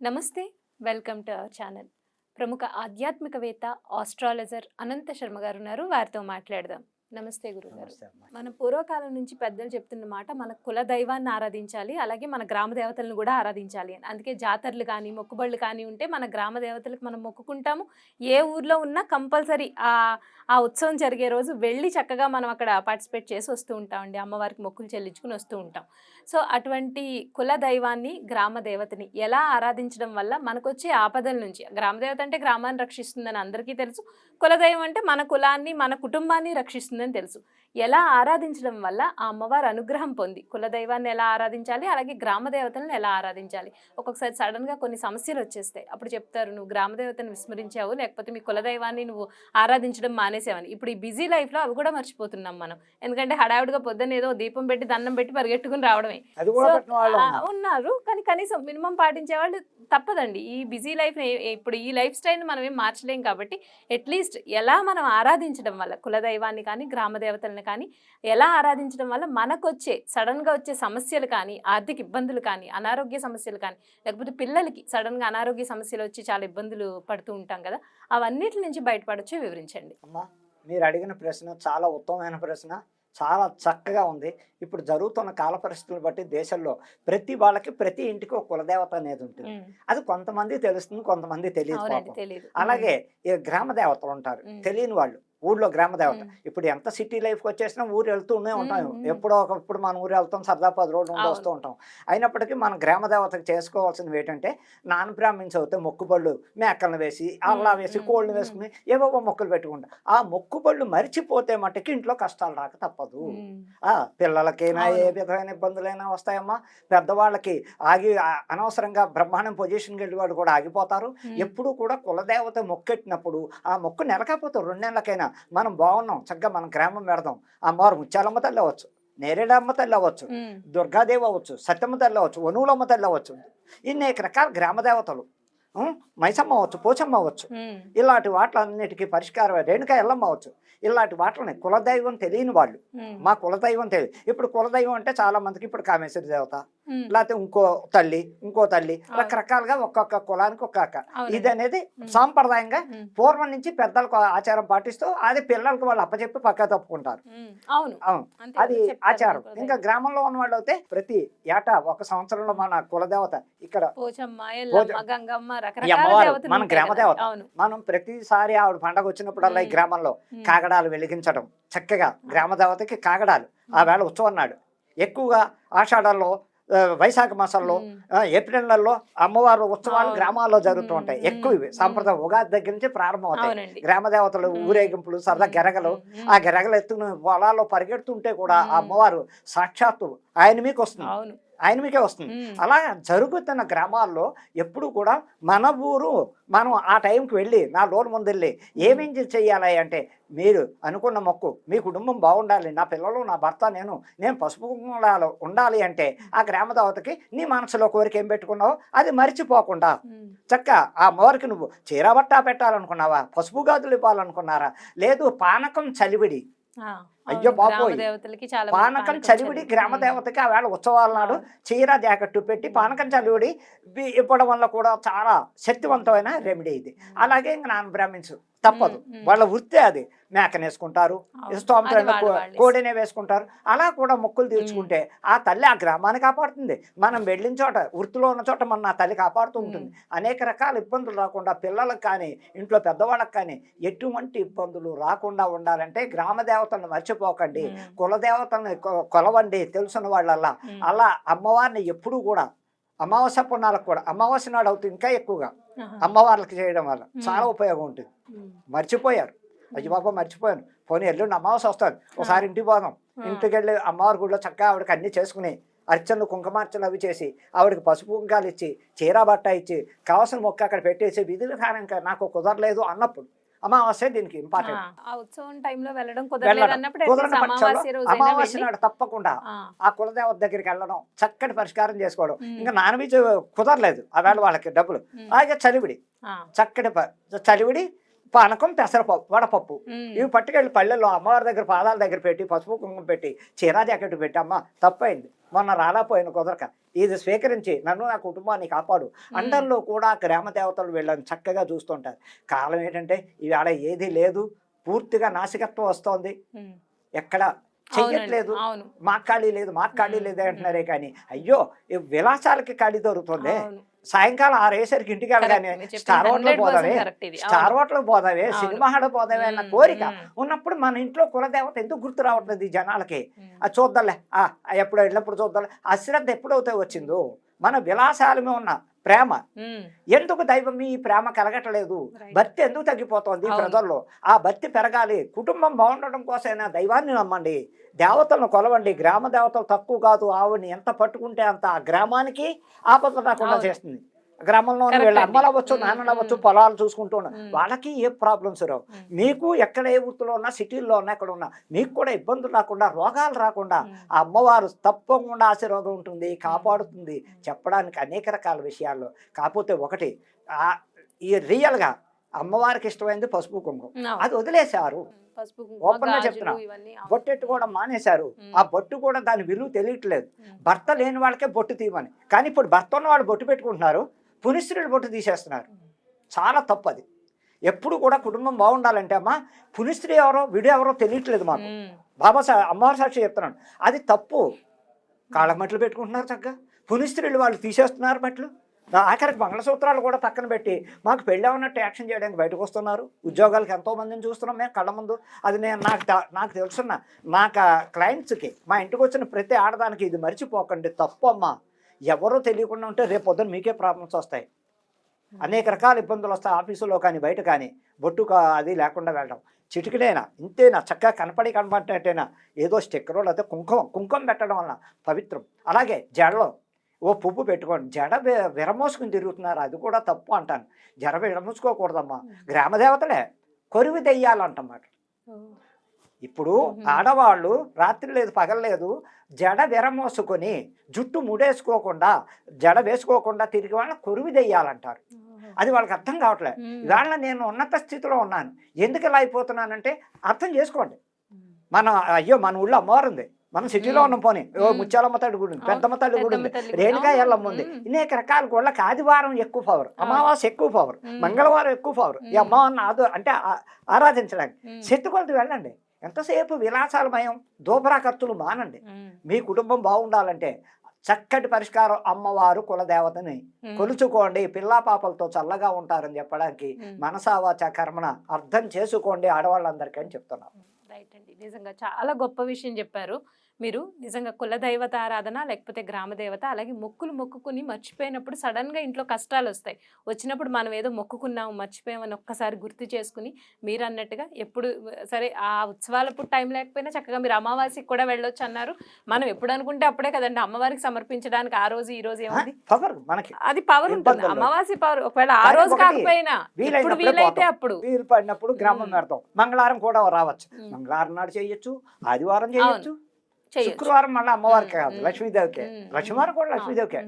నమస్తే. Welcome to our channel. ప్రముఖ ఆధ్యాత్మికవేత్త, ఆస్ట్రాలజర్ అనంత శర్మ గారున్నారు. వారితో మాట్లాడదాం. నమస్తే గురుగారు. నమస్తే అమ్మా. మన పూర్వకాలం నుంచి పెద్దలు చెప్తున్న మాట మన కుల దైవాన్ని ఆరాధించాలి. అలాగే మన గ్రామ దేవతలను కూడా ఆరాధించాలి అని. అందుకే జాతరలు కానీ, మొక్కుబళ్ళు కానీ ఉంటే మన గ్రామ దేవతలకు మనం మొక్కుకుంటాము. ఏ ఊర్లో ఉన్నా కంపల్సరీ ఆ ఉత్సవం జరిగే రోజు వెళ్ళి చక్కగా మనం అక్కడ పార్టిసిపేట్ చేసి వస్తూ ఉంటామండి. అమ్మవారికి మొక్కులు చెల్లించుకుని వస్తూ ఉంటాం. సో అటువంటి కుల దైవాన్ని, గ్రామ దేవతని ఎలా ఆరాధించడం వల్ల మనకొచ్చే ఆపదల నుంచి, గ్రామ దేవత అంటే గ్రామాన్ని రక్షిస్తుందని అందరికీ తెలుసు. కులదైవం అంటే మన కులాన్ని, మన కుటుంబాన్ని రక్షిస్తుందని తెలుసు. ఎలా ఆరాధించడం వల్ల ఆ అమ్మవారి అనుగ్రహం పొంది కులదైవాన్ని ఎలా ఆరాధించాలి, అలాగే గ్రామ దేవతలను ఎలా ఆరాధించాలి? ఒక్కొక్కసారి సడన్గా కొన్ని సమస్యలు వచ్చేస్తాయి. అప్పుడు చెప్తారు, నువ్వు గ్రామ దేవతను విస్మరించావు, లేకపోతే మీ కులదైవాన్ని నువ్వు ఆరాధించడం మానేసావని. ఇప్పుడు ఈ బిజీ లైఫ్లో అవి కూడా మర్చిపోతున్నాం మనం. ఎందుకంటే హడావుడిగా పొద్దున్న ఏదో దీపం పెట్టి దండం పెట్టి పరిగెట్టుకుని రావడమే. అది కూడా సో పెట్టిన వాళ్ళు ఉన్నారు. ఉన్నారు, కానీ కనీసం మినిమం పాటించే వాళ్ళు తప్పదండి. ఈ బిజీ లైఫ్ ఇప్పుడు ఈ లైఫ్ స్టైల్ని మనం ఏం మార్చలేం కాబట్టి అట్లీస్ట్ ఎలా మనం ఆరాధించడం వల్ల కులదైవాన్ని కానీ, గ్రామ దేవతలను కానీ ఎలా ఆరాధించడం వల్ల మనకొచ్చే సడన్గా వచ్చే సమస్యలు కానీ, ఆర్థిక ఇబ్బందులు కానీ, అనారోగ్య సమస్యలు కానీ, లేకపోతే పిల్లలకి సడన్గా అనారోగ్య సమస్యలు వచ్చి చాలా ఇబ్బందులు పడుతూ ఉంటాం కదా, అవన్నిటి నుంచి బయటపడొచ్చో వివరించండి. అమ్మా, మీరు అడిగిన ప్రశ్న చాలా ఉత్తమమైన ప్రశ్న, చాలా చక్కగా ఉంది. ఇప్పుడు జరుగుతున్న కాల పరిస్థితులను బట్టి దేశంలో ప్రతి వాళ్ళకి ప్రతి ఇంటికి ఒక కులదేవత అనేది ఉంటుంది. అది కొంతమంది తెలుస్తుంది, కొంతమంది తెలియదు పాపం. తెలియదు. అలాగే ఈ గ్రామ దేవతలు ఉంటారు, తెలియని వాళ్ళు ఊళ్ళో గ్రామ దేవత. ఇప్పుడు ఎంత సిటీ లైఫ్కి వచ్చేసినా ఊరు వెళ్తూనే ఉంటాం. ఎప్పుడో ఒకప్పుడు మన ఊరు వెళ్తాం, సరదా 10 రోజులు ఉండి వస్తూ ఉంటాం. అయినప్పటికీ మన గ్రామ దేవతకు చేసుకోవాల్సినవి ఏంటంటే, నాన్ బ్రాహ్మిన్స్ అవుతే మొక్కుబళ్ళు మేకలను వేసి, అల్లా వేసి, కోళ్ళను వేసుకుని ఏవేవో మొక్కులు పెట్టుకుంటాం. ఆ మొక్కుబళ్ళు మరిచిపోతే మట్టుకి ఇంట్లో కష్టాలు రాక తప్పదు. పిల్లలకైనా ఏ విధమైన ఇబ్బందులైనా వస్తాయమ్మా. పెద్దవాళ్ళకి అనవసరంగా బ్రహ్మాండం పొజిషన్కి వెళ్ళి వాళ్ళు కూడా ఆగిపోతారు. ఎప్పుడు కూడా కులదేవత మొక్కెట్టినప్పుడు ఆ మొక్కు నెలకపోతే 2 నెలలకైనా మనం బాగున్నాం, చక్కగా మనం గ్రామం పెడదాం. అమ్మవారు ముత్యాలమ్మ తల్లి అవ్వచ్చు, నేరేడమ్మ తల్లి అవ్వచ్చు, దుర్గాదేవి అవ్వచ్చు, సత్యమ్మ తల్లి అవ్వచ్చు, వనువులమ్మ తల్లి అవ్వచ్చు. ఇన్ని రకాల గ్రామ దేవతలు, మైసమ్మ అవ్వచ్చు, పోచమ్మ అవ్వచ్చు. ఇలాంటి వాటిలన్నిటికీ పరిష్కారం రేణుకా ఎల్లమ్మ అవ్వచ్చు. ఇలాంటి వాటిని కులదైవం తెలియని వాళ్ళు, మా కులదైవం తెలియదు. ఇప్పుడు కులదైవం అంటే చాలా మందికి ఇప్పుడు కామేశ్వరి దేవత, లేకపోతే ఇంకో తల్లి రకరకాలుగా ఒక్కొక్క కులానికి ఒక్కొక్క ఇది అనేది సాంప్రదాయంగా పూర్వం నుంచి పెద్దలకు ఆచారం పాటిస్తూ అది పిల్లలకు వాళ్ళు అప్పచెప్పి పక్క తప్పుకుంటారు. అవును, అది ఆచారం. ఇంకా గ్రామంలో ఉన్న వాళ్ళు అయితే ప్రతి ఏటా 1 సంవత్సరంలో మన కులదేవత ఇక్కడ మన గ్రామ దేవత, మనం ప్రతిసారి ఆవిడ పండగ వచ్చినప్పుడల్లా ఈ గ్రామంలో కాగడాలు వెలిగించడం, చక్కగా గ్రామ దేవతకి కాగడాలు ఆ వేళ ఉత్సవం నాడు ఎక్కువగా ఆషాఢంలో, వైశాఖ మాసంలో, ఏప్రిల్ నెలలో అమ్మవారు ఉత్సవాలు గ్రామాల్లో జరుగుతూ ఉంటాయి. ఎక్కువ ఇవి సాంప్రదాయం. ఉగాది దగ్గర నుంచి ప్రారంభం అవుతాయి. గ్రామ దేవతలు ఊరేగింపులు, సరదా గెరగలు, ఆ గెరగలు ఎత్తుకుని పొలాల్లో పరిగెడుతుంటే కూడా ఆ అమ్మవారు సాక్షాత్తు ఆయన మీకు వస్తుంది, ఆయన మీకే వస్తుంది. అలా జరుగుతున్న గ్రామాల్లో ఎప్పుడు కూడా మన ఊరు మనం ఆ టైంకి వెళ్ళి 4 రోజుల ముందు వెళ్ళి ఏమేం చెయ్యాలి అంటే, మీరు అనుకున్న మొక్కు, మీ కుటుంబం బాగుండాలి, నా పిల్లలు, నా భర్త, నేను పసుపు కుంకుమలు ఉండాలి అంటే ఆ గ్రామ దేవతకి నీ మనసులో కోరిక ఏం పెట్టుకున్నావో అది మర్చిపోకుండా చక్కగా ఆ అమ్మవారికి నువ్వు చీరబట్ట పెట్టాలనుకున్నావా, పసుపు గాజులు ఇవ్వాలనుకున్నారా, లేదు పానకం చలివిడి, అయ్యో బాబోయ్ పానకం చలివిడి గ్రామ దేవతకి ఆ వేళ ఉత్సవాల నాడు చీర జాకెట్టు పెట్టి పానకం చలివిడి ఇవ్వడం వల్ల కూడా చాలా శక్తివంతమైన రెమెడీ ఇది. అలాగే ఇంక నాన్ బ్రాహ్మిన్స్ తప్పదు, వాళ్ళ వృత్తి అది. మేకనేసుకుంటారు, స్తోమత కోడినే వేసుకుంటారు. అలా కూడా మొక్కులు తీర్చుకుంటే ఆ తల్లి ఆ గ్రామాన్ని కాపాడుతుంది. మనం వెళ్ళిన చోట, వృత్తిలో ఉన్న చోట మన ఆ తల్లి కాపాడుతూ ఉంటుంది. అనేక రకాల ఇబ్బందులు రాకుండా పిల్లలకు కానీ, ఇంట్లో పెద్దవాళ్ళకి కానీ ఎటువంటి ఇబ్బందులు రాకుండా ఉండాలంటే గ్రామ దేవతలను మర్చిపోకండి, కులదేవతలను కొలవండి తెలుసున్న వాళ్ళల్లా. అలా అమ్మవారిని ఎప్పుడూ కూడా అమావాస్య పుణ్యాలకు కూడా, అమావాస్య నాడు అవుతుంది ఇంకా ఎక్కువగా అమ్మవార్లకి చేయడం వల్ల చాలా ఉపయోగం ఉంటుంది. మర్చిపోయారు, అయ్యి బాబా మర్చిపోయాను, పోనీ ఎల్లుండి అమావాస్య వస్తాను, ఒకసారి ఇంటికి పోదాం. ఇంటికి వెళ్ళి అమ్మవారి గుడిలో చక్కగా ఆవిడకి అన్నీ చేసుకుని అర్చనలు, కుంకుమార్చనలు అవి చేసి, ఆవిడకి పసుపు కుంకాలు ఇచ్చి, చీర బట్ట ఇచ్చి, కావాల్సిన మొక్క అక్కడ పెట్టేసి విధి విధానం నాకు కుదరలేదు అన్నప్పుడు అమావాస్య దీనికి ఇంపార్టెంట్. అమావాస్య నాడు తప్పకుండా ఆ కులదేవత దగ్గరికి వెళ్ళడం, చక్కటి పరిష్కారం చేసుకోవడం. ఇంకా నాన్ వెజ్ కుదరలేదు ఆ వేళ వాళ్ళకి డబ్బులు, అలాగే చలివిడి, చక్కటి చలివిడి పానకం, పెసరపప్పు, వడపప్పు ఇవి పట్టుకెళ్ళి పల్లెల్లో అమ్మవారి దగ్గర పాదాల దగ్గర పెట్టి పసుపు కుంకుమ పెట్టి చీరా జాకెట్ పెట్టి అమ్మ తప్పైంది మొన్న రాలాపోయిన కుదరక ఇది స్వీకరించి నన్ను నా కుటుంబాన్ని కాపాడు అందరిలో కూడా గ్రామ దేవతలు వీళ్ళని చక్కగా చూస్తుంటారు. కాలం ఏంటంటే ఇవాళ ఏది లేదు, పూర్తిగా నాసికత్వం వస్తోంది, ఎక్కడ చెయ్యట్లేదు, మాకు ఖాళీ లేదు మాకు ఖాళీ లేదు అంటున్నారే కానీ అయ్యో ఈ విలాసాలకి ఖాళీ దొరుకుతుంది. సాయంకాలం 6 అయ్యేసరికి ఇంటికి వెళ్ళగానే స్టార్ హోటల్ పోదామే, స్టార్ హోటల్ పోదామే, సినిమా హాల్ పోదామే అన్న కోరిక ఉన్నప్పుడు మన ఇంట్లో కులదేవత ఎందుకు గుర్తు రావట్లేదు ఈ జనాలకి? అది చూద్దాంలే, ఎప్పుడు వెళ్ళినప్పుడు చూద్దాంలే, అశ్రద్ధ ఎప్పుడైతే వచ్చిందో మన విలాసాల మీద ఉన్న ప్రేమ ఎందుకు దైవం ఈ ప్రేమ కలగట్లేదు? భక్తి ఎందుకు తగ్గిపోతుంది ప్రజల్లో? ఆ భక్తి పెరగాలి. కుటుంబం బాగుండడం కోసమైనా దైవాన్ని నమ్మండి, దేవతలను కొలవండి. గ్రామ దేవతలు తక్కువ కాదు, ఆవిడని ఎంత పట్టుకుంటే అంత ఆ గ్రామానికి ఆపద రాకుండా చేస్తుంది. గ్రామంలో వీళ్ళ అమ్మలు అవ్వచ్చు, నాన్నలు అవ్వచ్చు, పొలాలు చూసుకుంటూ ఉన్నారు, వాళ్ళకి ఏ ప్రాబ్లమ్స్ రావు. మీకు ఎక్కడ ఏ వృత్తిలో ఉన్నా, సిటీల్లో ఉన్నా, ఎక్కడ ఉన్నా మీకు కూడా ఇబ్బందులు రాకుండా, రోగాలు రాకుండా ఆ అమ్మవారు తప్పకుండా ఆశీర్వాదం ఉంటుంది, కాపాడుతుంది. చెప్పడానికి అనేక రకాల విషయాల్లో. కాకపోతే ఒకటి ఈ రియల్గా అమ్మవారికి ఇష్టమైంది పసుపు కుంకుమ, అది వదిలేశారు. ఓపెన్ గా చెప్తున్నా, బొట్టెట్టు కూడా మానేశారు. ఆ బొట్టు కూడా దాని విలువ తెలియట్లేదు. భర్త లేని వాళ్ళకే బొట్టు తీయమని, కానీ ఇప్పుడు భర్త ఉన్న వాళ్ళు బొట్టు పెట్టుకుంటున్నారు, పునిస్త్రీలు బొట్టు తీసేస్తున్నారు. చాలా తప్పు అది. ఎప్పుడు కూడా కుటుంబం బాగుండాలంటే అమ్మా పునిస్త్రీ ఎవరో విడు ఎవరో తెలియట్లేదు మాకు. అమ్మవారి సాక్షి చెప్తున్నాను, అది తప్పు. కాళ్ళ మట్లు పెట్టుకుంటున్నారు చక్కగా, పునిస్త్రీలు వాళ్ళు తీసేస్తున్నారు మట్లు. ఆఖరికి మంగళసూత్రాలు కూడా పక్కన పెట్టి మాకు పెళ్ళి ఉన్నట్టు యాక్షన్ చేయడానికి బయటకు వస్తున్నారు. ఉద్యోగాలకు ఎంతోమందిని చూస్తున్నాం మేము కళ్ళ ముందు. అది నేను నాకు తెలుసున్న నాకు క్లయింట్స్కి, మా ఇంటికి వచ్చిన ప్రతి ఆడదానికి ఇది మర్చిపోకండి, తప్పు అమ్మా. ఎవరో తెలియకుండా ఉంటే రేపు పొద్దున మీకే ప్రాబ్లమ్స్ వస్తాయి, అనేక రకాల ఇబ్బందులు వస్తాయి. ఆఫీసులో కానీ బయట కానీ బొట్టు అది లేకుండా వెళ్ళడం చిటికిడైనా ఇంతేనా, చక్కగా కనపడేటట్టేనా ఏదో స్టిక్కరో లేకపోతే కుంకుమ పెట్టడం వల్ల పవిత్రం. అలాగే జడలో ఓ పువ్వు పెట్టుకోండి. జడ విరమోసుకుని తిరుగుతున్నారు, అది కూడా తప్పు అంటాను. జడ విరమోసుకోకూడదమ్మా. గ్రామదేవతలే కొరివి దెయ్యాలంటమాట. ఇప్పుడు ఆడవాళ్ళు రాత్రి లేదు పగలలేదు జడ విరమోసుకొని జుట్టు ముడేసుకోకుండా జడ వేసుకోకుండా తిరిగి వాళ్ళని కొరివి దెయ్యాలంటారు. అది వాళ్ళకి అర్థం కావట్లేదు. ఇవాళ నేను ఉన్నత స్థితిలో ఉన్నాను, ఎందుకు ఇలా అయిపోతున్నానంటే అర్థం చేసుకోండి. మన ఊళ్ళో అమ్మవారు ఉంది, మనం సిటీలో ఉన్నాం. పోనీ ముత్యాలమ్మ తల్లి గుడి ఉంది, పెద్దమ్మ తల్లి గుడి ఉంది, రేణుకా ఎల్లమ్మ ఉంది, అనేక రకాల గుళ్ళకి ఆదివారం ఎక్కువ పవర్, అమావాస్య ఎక్కువ పవర్, మంగళవారం ఎక్కువ పవర్. ఈ అమ్మవారిని అంటే ఆరాధించడానికి శక్తి కొలది వెళ్ళండి. ఎంతసేపు విలాసాలమయం దోబరా ఖర్చులు మానండి. మీ కుటుంబం బాగుండాలంటే చక్కటి పరిష్కారం అమ్మవారు కులదేవతని కొలుచుకోండి, పిల్లా పాపలతో చల్లగా ఉంటారని చెప్పడానికి మనసావాచ కర్మన అర్థం చేసుకోండి ఆడవాళ్ళందరికీ అని చెప్తున్నాను. రైట్ అండి, నిజంగా చాలా గొప్ప విషయం చెప్పారు మీరు. నిజంగా కుల దైవత ఆరాధన లేకపోతే గ్రామ దేవత, అలాగే మొక్కులు మొక్కుకుని మర్చిపోయినప్పుడు సడన్గా ఇంట్లో కష్టాలు వస్తాయి. వచ్చినప్పుడు మనం ఏదో మొక్కుకున్నాము మర్చిపోయామని ఒక్కసారి గుర్తు చేసుకుని మీరు అన్నట్టుగా ఎప్పుడు సరే ఆ ఉత్సవాలప్పుడు టైం లేకపోయినా చక్కగా మీరు అమావాస్యకి కూడా వెళ్ళొచ్చు అన్నారు. మనం ఎప్పుడు అనుకుంటే అప్పుడే కదండి అమ్మవారికి సమర్పించడానికి. ఆ రోజు ఈ రోజు ఏముంది, అది పవర్ ఉంటుంది, అమావాస్య పవర్. ఒకవేళ ఆ రోజు కాకపోయినా ఎప్పుడు వీలైతే అప్పుడు వీలు పడినప్పుడు గ్రామం పెడతాం. మంగళవారం కూడా రావచ్చు, మంగళవారం నాడు చేయొచ్చు, ఆదివారం చేయొచ్చు, శుక్రవారం మళ్ళీ అమ్మవారికి కాదు లక్ష్మీదేవికే, లక్ష్మీవారం కూడా లక్ష్మీదేవికే.